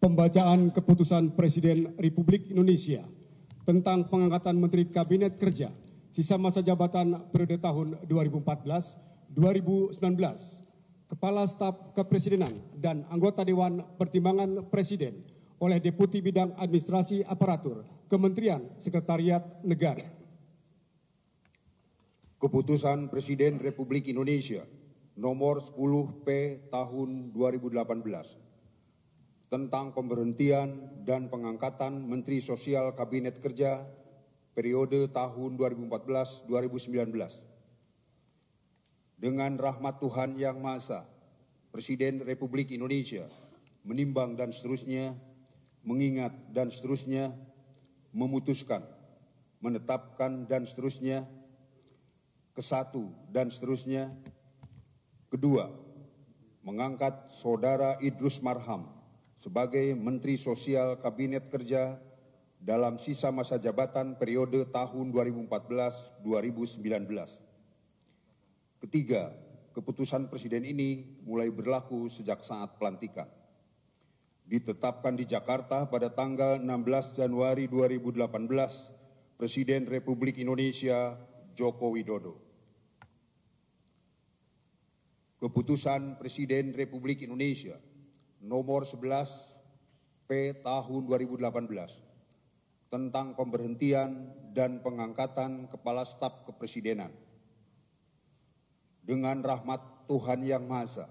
Pembacaan Keputusan Presiden Republik Indonesia tentang pengangkatan Menteri Kabinet Kerja sisa masa jabatan periode tahun 2014-2019, Kepala Staf Kepresidenan dan anggota Dewan Pertimbangan Presiden oleh Deputi Bidang Administrasi Aparatur Kementerian Sekretariat Negara. Keputusan Presiden Republik Indonesia nomor 10P tahun 2018 tentang pemberhentian dan pengangkatan Menteri Sosial Kabinet Kerja periode tahun 2014-2019. Dengan rahmat Tuhan Yang Maha Esa, Presiden Republik Indonesia menimbang dan seterusnya, mengingat dan seterusnya, memutuskan, menetapkan dan seterusnya, kesatu dan seterusnya. Kedua, mengangkat Saudara Idrus Marham sebagai Menteri Sosial Kabinet Kerja dalam sisa masa jabatan periode tahun 2014-2019. Ketiga, keputusan Presiden ini mulai berlaku sejak saat pelantikan. Ditetapkan di Jakarta pada tanggal 16 Januari 2018, Presiden Republik Indonesia Joko Widodo. Keputusan Presiden Republik Indonesia nomor 11P tahun 2018 tentang pemberhentian dan pengangkatan Kepala Staf Kepresidenan. Dengan rahmat Tuhan Yang Maha Esa,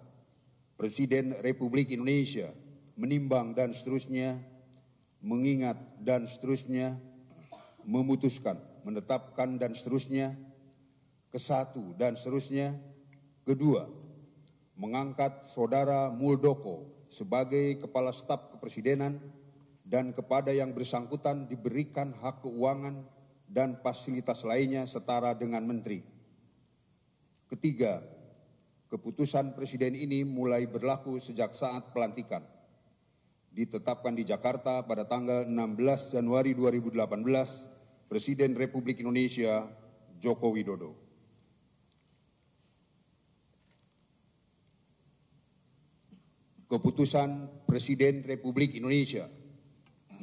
Presiden Republik Indonesia menimbang dan seterusnya, mengingat dan seterusnya, memutuskan, menetapkan dan seterusnya, kesatu dan seterusnya. Kedua, mengangkat Saudara Muldoko sebagai Kepala Staf Kepresidenan dan kepada yang bersangkutan diberikan hak keuangan dan fasilitas lainnya setara dengan menteri. Ketiga, keputusan Presiden ini mulai berlaku sejak saat pelantikan. Ditetapkan di Jakarta pada tanggal 16 Januari 2018, Presiden Republik Indonesia Joko Widodo. Keputusan Presiden Republik Indonesia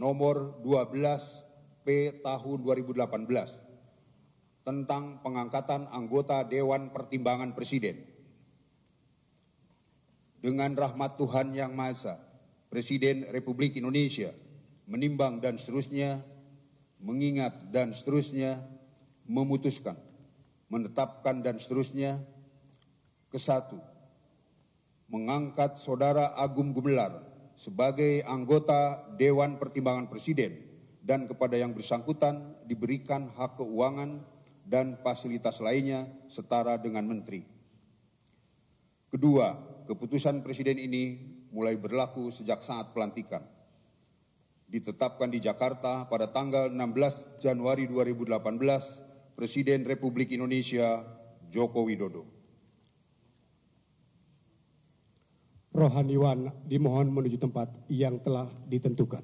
nomor 12P tahun 2018 tentang pengangkatan anggota Dewan Pertimbangan Presiden. Dengan rahmat Tuhan Yang Maha Esa, Presiden Republik Indonesia menimbang dan seterusnya, mengingat dan seterusnya, memutuskan, menetapkan dan seterusnya. Kesatu, mengangkat Saudara Agung Gumelar sebagai anggota Dewan Pertimbangan Presiden dan kepada yang bersangkutan diberikan hak keuangan dan fasilitas lainnya setara dengan menteri. Kedua, keputusan Presiden ini mulai berlaku sejak saat pelantikan. Ditetapkan di Jakarta pada tanggal 16 Januari 2018, Presiden Republik Indonesia Joko Widodo. Rohaniwan dimohon menuju tempat yang telah ditentukan.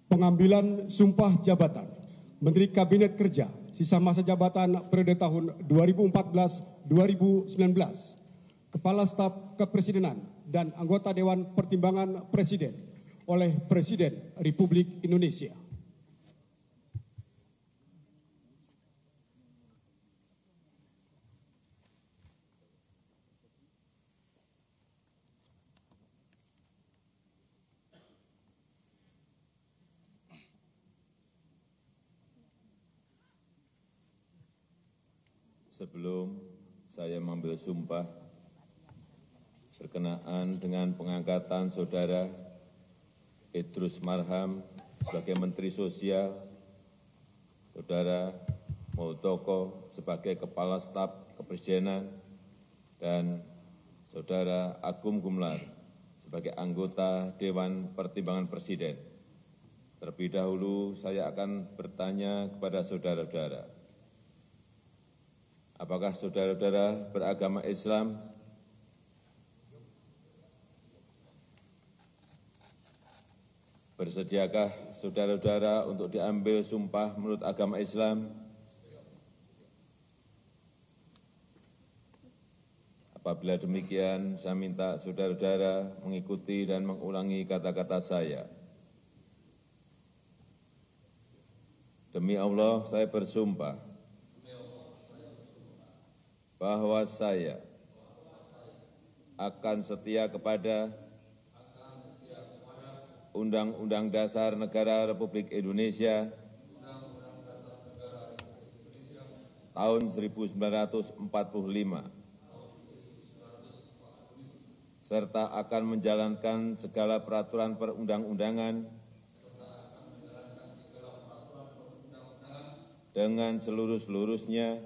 Pengambilan sumpah jabatan Menteri Kabinet Kerja sisa masa jabatan periode tahun 2014-2019, Kepala Staf Kepresidenan dan anggota Dewan Pertimbangan Presiden oleh Presiden Republik Indonesia. Sebelum saya mengambil sumpah berkenaan dengan pengangkatan Saudara Idrus Marham sebagai Menteri Sosial, Saudara Muldoko sebagai Kepala Staf Kepresidenan, dan Saudara Agung Gumelar sebagai anggota Dewan Pertimbangan Presiden. Terlebih dahulu saya akan bertanya kepada saudara-saudara, apakah saudara-saudara beragama Islam? Bersediakah saudara-saudara untuk diambil sumpah menurut agama Islam? Apabila demikian, saya minta saudara-saudara mengikuti dan mengulangi kata-kata saya. Demi Allah, saya bersumpah bahwa saya akan setia kepada Undang-Undang Dasar Negara Republik Indonesia tahun 1945, serta akan menjalankan segala peraturan perundang-undangan dengan seluruh-seluruhnya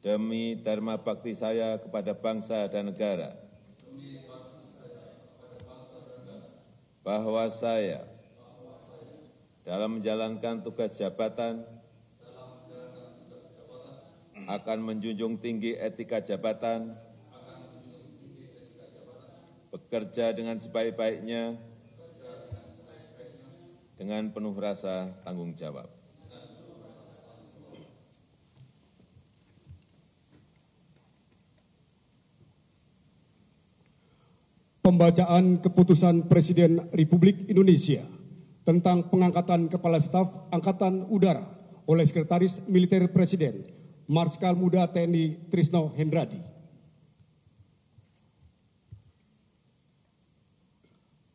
demi dharma bakti saya kepada bangsa dan negara, bahwa saya dalam menjalankan tugas jabatan akan menjunjung tinggi etika jabatan, bekerja dengan sebaik-baiknya, dengan penuh rasa tanggung jawab. Pembacaan Keputusan Presiden Republik Indonesia tentang pengangkatan Kepala Staf Angkatan Udara oleh Sekretaris Militer Presiden, Marskal Muda TNI Trisno Hendradi.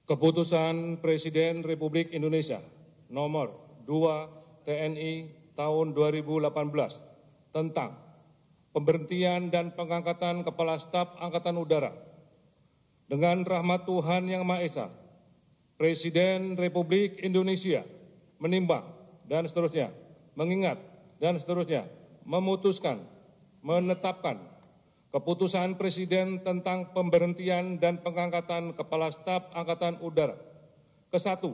Keputusan Presiden Republik Indonesia nomor 2 TNI tahun 2018 tentang pemberhentian dan pengangkatan Kepala Staf Angkatan Udara. Dengan rahmat Tuhan Yang Maha Esa, Presiden Republik Indonesia menimbang dan seterusnya, mengingat dan seterusnya, memutuskan, menetapkan Keputusan Presiden tentang pemberhentian dan pengangkatan Kepala Staf Angkatan Udara. Ke-1,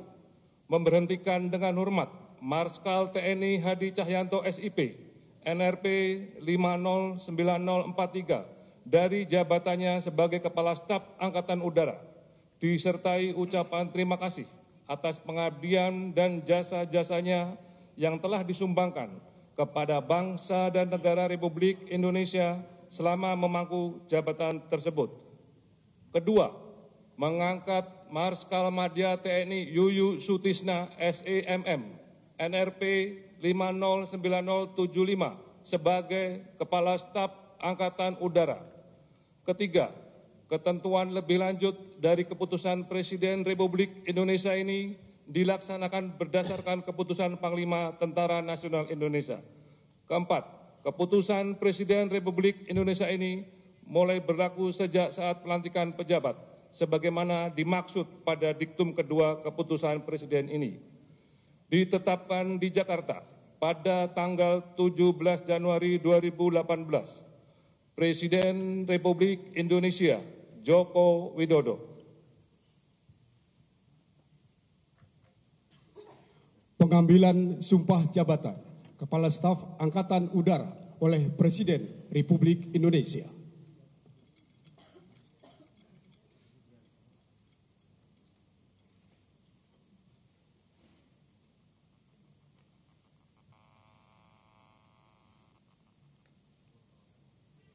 memberhentikan dengan hormat Marskal TNI Hadi Cahyanto SIP, NRP 509043 dari jabatannya sebagai Kepala Staf Angkatan Udara, disertai ucapan terima kasih atas pengabdian dan jasa-jasanya yang telah disumbangkan kepada bangsa dan negara Republik Indonesia selama memangku jabatan tersebut. Kedua, mengangkat Marskal Madya TNI Yuyu Sutisna SEMM, NRP 509075 sebagai Kepala Staf Angkatan Udara. Ketiga, ketentuan lebih lanjut dari Keputusan Presiden Republik Indonesia ini dilaksanakan berdasarkan Keputusan Panglima Tentara Nasional Indonesia. Keempat, Keputusan Presiden Republik Indonesia ini mulai berlaku sejak saat pelantikan pejabat, sebagaimana dimaksud pada diktum kedua Keputusan Presiden ini. Ditetapkan di Jakarta pada tanggal 17 Januari 2018, Presiden Republik Indonesia Joko Widodo. Pengambilan sumpah jabatan Kepala Staf Angkatan Udara oleh Presiden Republik Indonesia.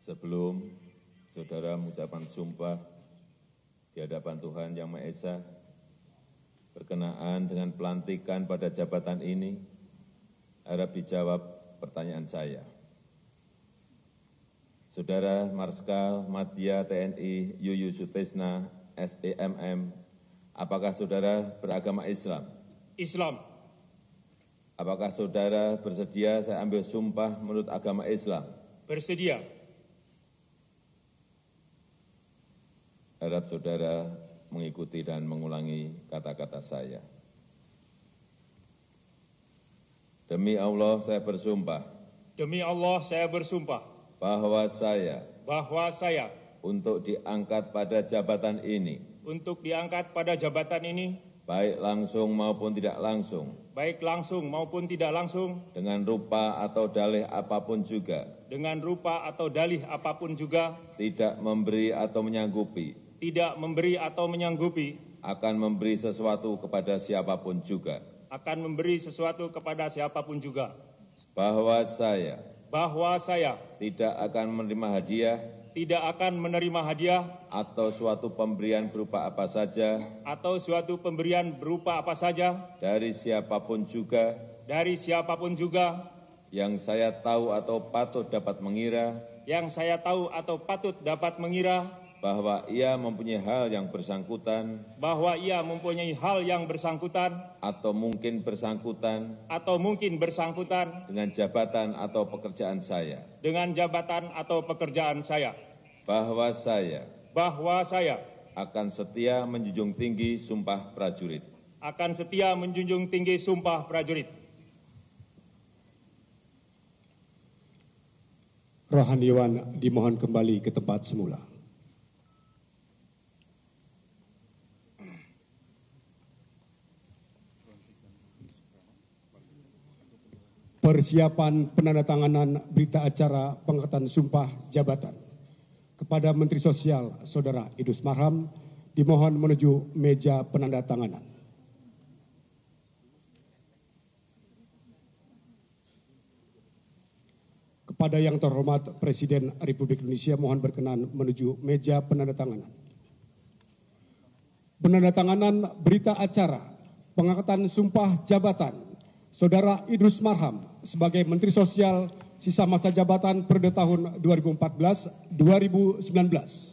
Sebelum saudara mengucapkan sumpah di hadapan Tuhan Yang Maha Esa berkenaan dengan pelantikan pada jabatan ini, harap dijawab pertanyaan saya. Saudara Marskal Madya TNI Yuyu Sutisna SEMM, apakah saudara beragama Islam? Islam. Apakah saudara bersedia saya ambil sumpah menurut agama Islam? Bersedia. Harap saudara mengikuti dan mengulangi kata-kata saya. Demi Allah saya bersumpah. Demi Allah saya bersumpah. Bahwa saya untuk diangkat pada jabatan ini. Untuk diangkat pada jabatan ini. Baik langsung maupun tidak langsung. Baik langsung maupun tidak langsung. Dengan rupa atau dalih apapun juga. Dengan rupa atau dalih apapun juga. Tidak memberi atau menyanggupi. Tidak memberi atau menyanggupi. akan memberi sesuatu kepada siapapun juga, bahwa saya tidak akan menerima hadiah atau suatu pemberian berupa apa saja dari siapapun juga yang saya tahu atau patut dapat mengira bahwa ia mempunyai hal yang bersangkutan atau mungkin bersangkutan dengan jabatan atau pekerjaan saya, bahwa saya akan setia menjunjung tinggi sumpah prajurit. Rohaniawan dimohon kembali ke tempat semula. Persiapan penandatanganan berita acara pengangkatan sumpah jabatan kepada Menteri Sosial Saudara Idrus Marham dimohon menuju meja penandatanganan. Kepada yang terhormat Presiden Republik Indonesia mohon berkenan menuju meja penandatanganan. Penandatanganan berita acara pengangkatan sumpah jabatan Saudara Idrus Marham sebagai Menteri Sosial sisa masa jabatan periode tahun 2014-2019.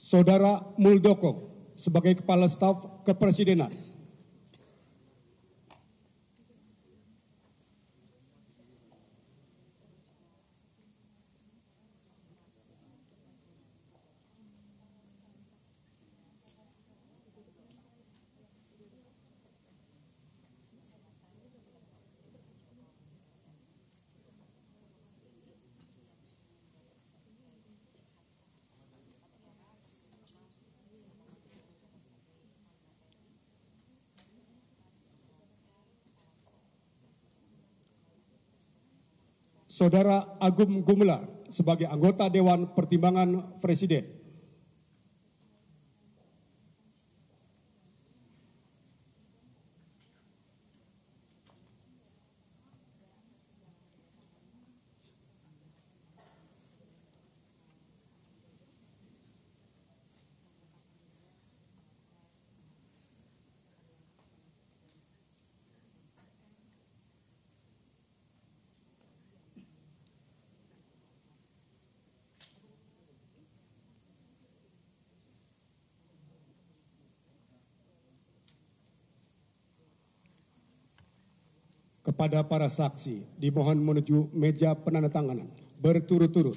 Saudara Muldoko sebagai Kepala Staf Kepresidenan. Saudara Agung Gumelar sebagai anggota Dewan Pertimbangan Presiden. Kepada para saksi dimohon menuju meja penandatanganan berturut-turut.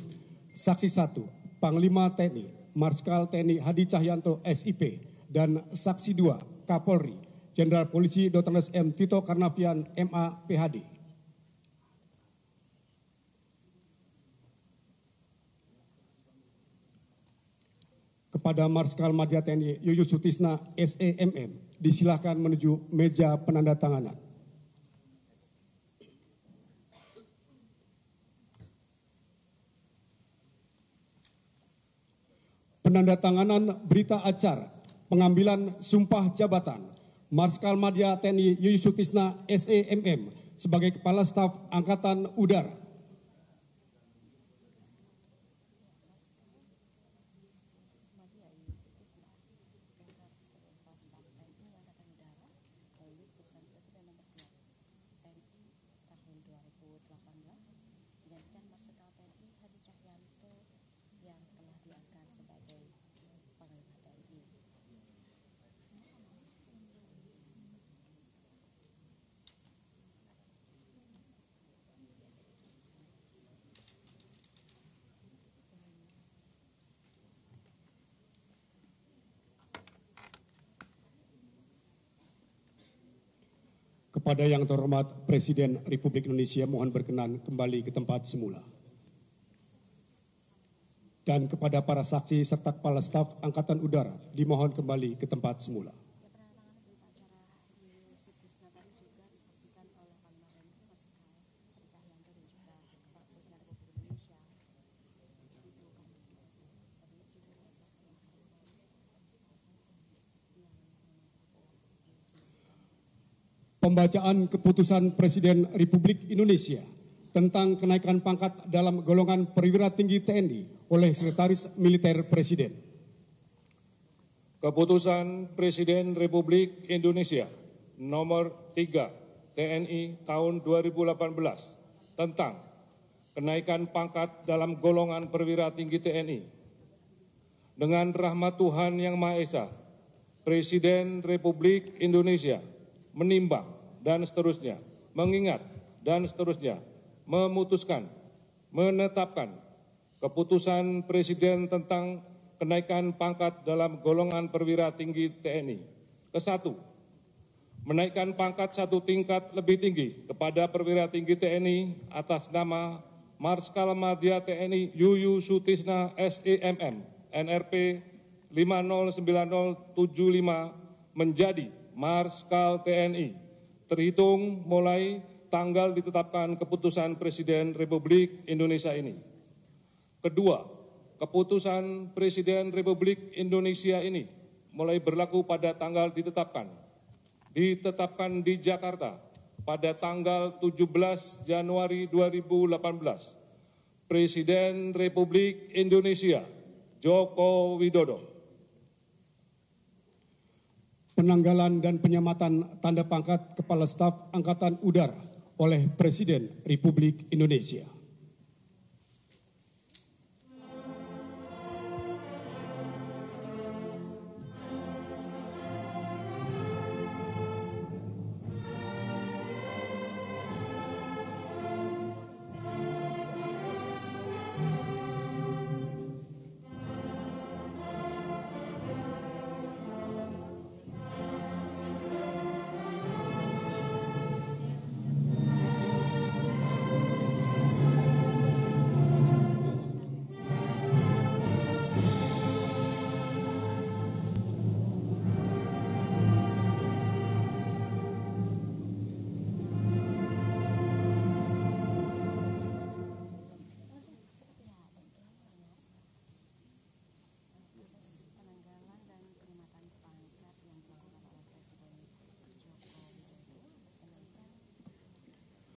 Saksi 1, Panglima TNI Marskal TNI Hadi Cahyanto SIP dan saksi 2, Kapolri Jenderal Polisi Dr. M. Tito Karnavian MA PhD. Kepada Marskal Madya TNI Yuyus Sutisna SEMM disilakan menuju meja penandatanganan. Penandatanganan berita acara pengambilan sumpah jabatan Marskal Madya TNI Yuyus Sutisna SEMM sebagai Kepala Staf Angkatan Udara. Kepada yang terhormat Presiden Republik Indonesia mohon berkenan kembali ke tempat semula. Dan kepada para saksi serta Kepala Staf Angkatan Udara dimohon kembali ke tempat semula. Pembacaan keputusan Presiden Republik Indonesia tentang kenaikan pangkat dalam golongan perwira tinggi TNI oleh Sekretaris Militer Presiden. Keputusan Presiden Republik Indonesia Nomor 3 TNI tahun 2018 tentang kenaikan pangkat dalam golongan perwira tinggi TNI. Dengan rahmat Tuhan Yang Maha Esa, Presiden Republik Indonesia menimbang dan seterusnya, mengingat dan seterusnya, memutuskan, menetapkan keputusan Presiden tentang kenaikan pangkat dalam golongan perwira tinggi TNI. Kesatu, menaikkan pangkat 1 tingkat lebih tinggi kepada perwira tinggi TNI atas nama Marskal Madya TNI Yuyu Sutisna SEMM NRP 509075 menjadi Marskal TNI terhitung mulai tanggal ditetapkan keputusan Presiden Republik Indonesia ini. Kedua, keputusan Presiden Republik Indonesia ini mulai berlaku pada tanggal ditetapkan di Jakarta pada tanggal 17 Januari 2018. Presiden Republik Indonesia Joko Widodo. Penanggalan dan penyematan tanda pangkat Kepala Staf Angkatan Udara oleh Presiden Republik Indonesia.